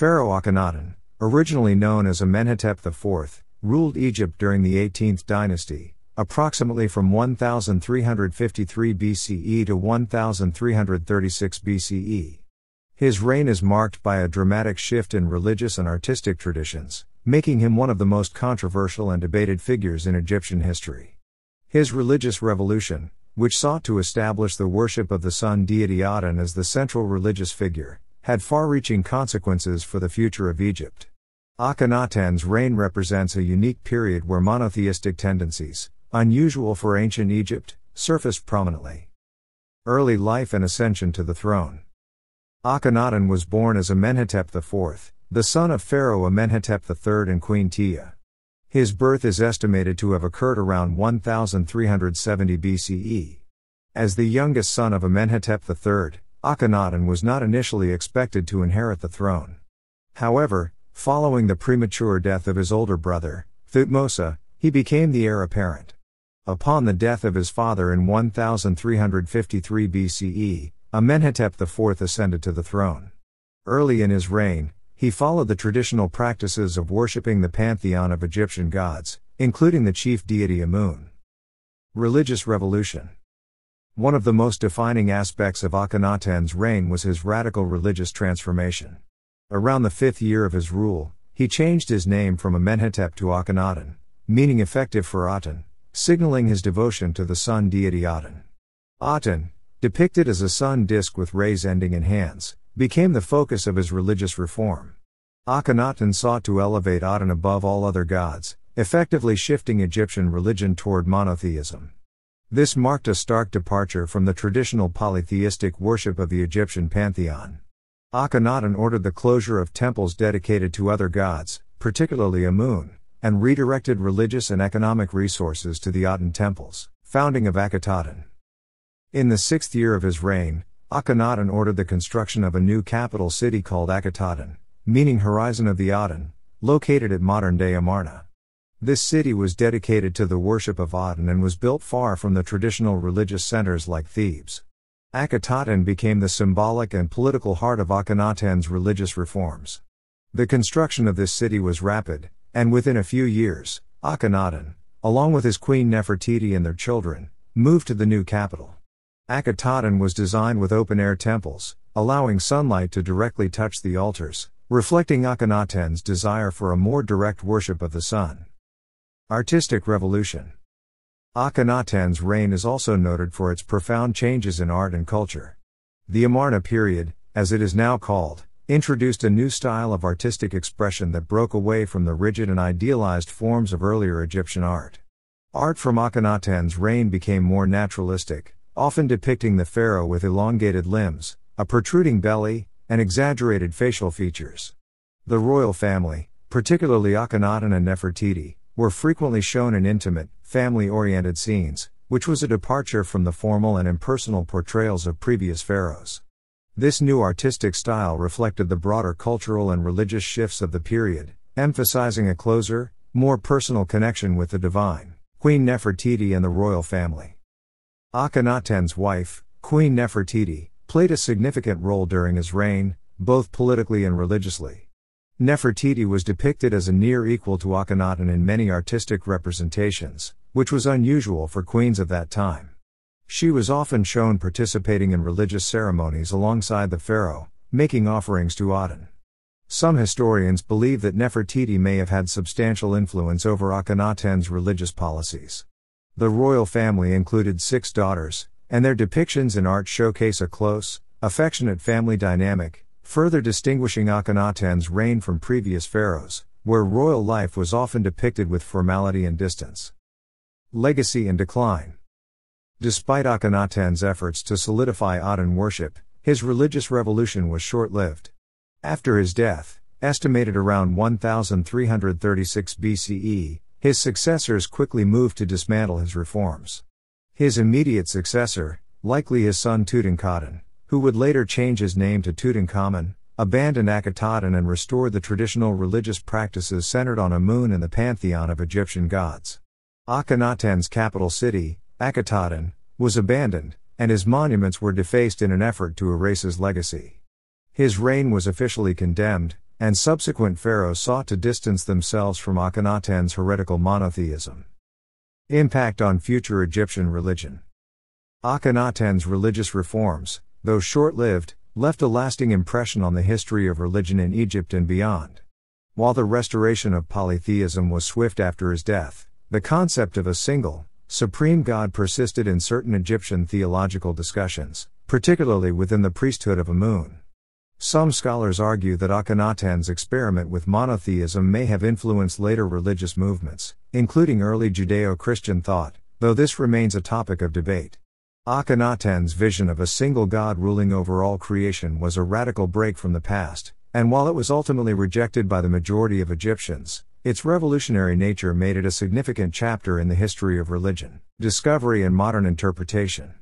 Pharaoh Akhenaten, originally known as Amenhotep IV, ruled Egypt during the 18th dynasty, approximately from 1353 BCE to 1336 BCE. His reign is marked by a dramatic shift in religious and artistic traditions, making him one of the most controversial and debated figures in Egyptian history. His religious revolution, which sought to establish the worship of the sun deity Aten as the central religious figure, had far-reaching consequences for the future of Egypt. Akhenaten's reign represents a unique period where monotheistic tendencies, unusual for ancient Egypt, surfaced prominently. Early life and ascension to the throne. Akhenaten was born as Amenhotep IV, the son of Pharaoh Amenhotep III and Queen Tia. His birth is estimated to have occurred around 1370 BCE. As the youngest son of Amenhotep III, Akhenaten was not initially expected to inherit the throne. However, following the premature death of his older brother, Thutmose, he became the heir apparent. Upon the death of his father in 1353 BCE, Amenhotep IV ascended to the throne. Early in his reign, he followed the traditional practices of worshipping the pantheon of Egyptian gods, including the chief deity Amun. Religious revolution. One of the most defining aspects of Akhenaten's reign was his radical religious transformation. Around the 5th year of his rule, he changed his name from Amenhotep to Akhenaten, meaning effective for Aten, signaling his devotion to the sun deity Aten. Aten, depicted as a sun disk with rays ending in hands, became the focus of his religious reform. Akhenaten sought to elevate Aten above all other gods, effectively shifting Egyptian religion toward monotheism. This marked a stark departure from the traditional polytheistic worship of the Egyptian pantheon. Akhenaten ordered the closure of temples dedicated to other gods, particularly Amun, and redirected religious and economic resources to the Aten temples, founding of Akhenaten. In the 6th year of his reign, Akhenaten ordered the construction of a new capital city called Akhenaten, meaning Horizon of the Aten, located at modern-day Amarna. This city was dedicated to the worship of Aten and was built far from the traditional religious centers like Thebes. Akhenaten became the symbolic and political heart of Akhenaten's religious reforms. The construction of this city was rapid, and within a few years, Akhenaten, along with his queen Nefertiti and their children, moved to the new capital. Akhenaten was designed with open-air temples, allowing sunlight to directly touch the altars, reflecting Akhenaten's desire for a more direct worship of the sun. Artistic revolution. Akhenaten's reign is also noted for its profound changes in art and culture. The Amarna period, as it is now called, introduced a new style of artistic expression that broke away from the rigid and idealized forms of earlier Egyptian art. Art from Akhenaten's reign became more naturalistic, often depicting the pharaoh with elongated limbs, a protruding belly, and exaggerated facial features. The royal family, particularly Akhenaten and Nefertiti, were frequently shown in intimate, family-oriented scenes, which was a departure from the formal and impersonal portrayals of previous pharaohs. This new artistic style reflected the broader cultural and religious shifts of the period, emphasizing a closer, more personal connection with the divine, Queen Nefertiti and the royal family. Akhenaten's wife, Queen Nefertiti, played a significant role during his reign, both politically and religiously. Nefertiti was depicted as a near equal to Akhenaten in many artistic representations, which was unusual for queens of that time. She was often shown participating in religious ceremonies alongside the pharaoh, making offerings to Aten. Some historians believe that Nefertiti may have had substantial influence over Akhenaten's religious policies. The royal family included 6 daughters, and their depictions in art showcase a close, affectionate family dynamic, further distinguishing Akhenaten's reign from previous pharaohs, where royal life was often depicted with formality and distance. Legacy and decline. Despite Akhenaten's efforts to solidify Aten worship, his religious revolution was short-lived. After his death, estimated around 1336 BCE, his successors quickly moved to dismantle his reforms. His immediate successor, likely his son Tutankhaten, who would later change his name to Tutankhamun, abandoned Akhenaten and restored the traditional religious practices centered on Amun and the pantheon of Egyptian gods. Akhenaten's capital city, Akhenaten, was abandoned, and his monuments were defaced in an effort to erase his legacy. His reign was officially condemned, and subsequent pharaohs sought to distance themselves from Akhenaten's heretical monotheism. Impact on future Egyptian religion. Akhenaten's religious reforms, though short-lived, left a lasting impression on the history of religion in Egypt and beyond. While the restoration of polytheism was swift after his death, the concept of a single, supreme God persisted in certain Egyptian theological discussions, particularly within the priesthood of Amun. Some scholars argue that Akhenaten's experiment with monotheism may have influenced later religious movements, including early Judeo-Christian thought, though this remains a topic of debate. Akhenaten's vision of a single God ruling over all creation was a radical break from the past, and while it was ultimately rejected by the majority of Egyptians, its revolutionary nature made it a significant chapter in the history of religion, discovery and modern interpretation.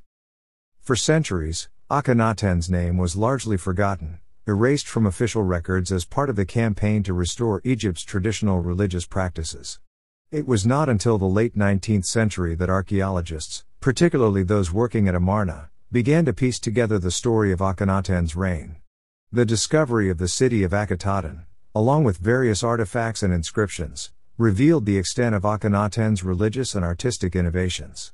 For centuries, Akhenaten's name was largely forgotten, erased from official records as part of the campaign to restore Egypt's traditional religious practices. It was not until the late 19th century that archaeologists, particularly those working at Amarna, began to piece together the story of Akhenaten's reign. The discovery of the city of Akhenaten, along with various artifacts and inscriptions, revealed the extent of Akhenaten's religious and artistic innovations.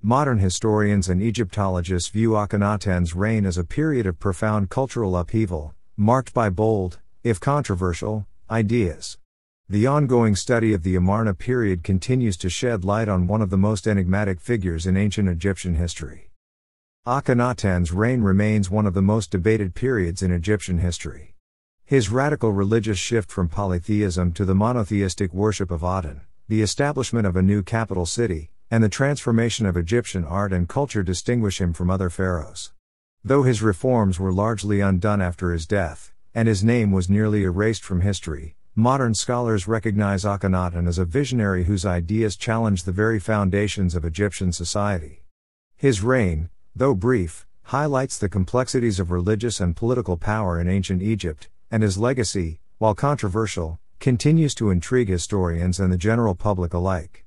Modern historians and Egyptologists view Akhenaten's reign as a period of profound cultural upheaval, marked by bold, if controversial, ideas. The ongoing study of the Amarna period continues to shed light on one of the most enigmatic figures in ancient Egyptian history. Akhenaten's reign remains one of the most debated periods in Egyptian history. His radical religious shift from polytheism to the monotheistic worship of Aten, the establishment of a new capital city, and the transformation of Egyptian art and culture distinguish him from other pharaohs. Though his reforms were largely undone after his death, and his name was nearly erased from history, modern scholars recognize Akhenaten as a visionary whose ideas challenged the very foundations of Egyptian society. His reign, though brief, highlights the complexities of religious and political power in ancient Egypt, and his legacy, while controversial, continues to intrigue historians and the general public alike.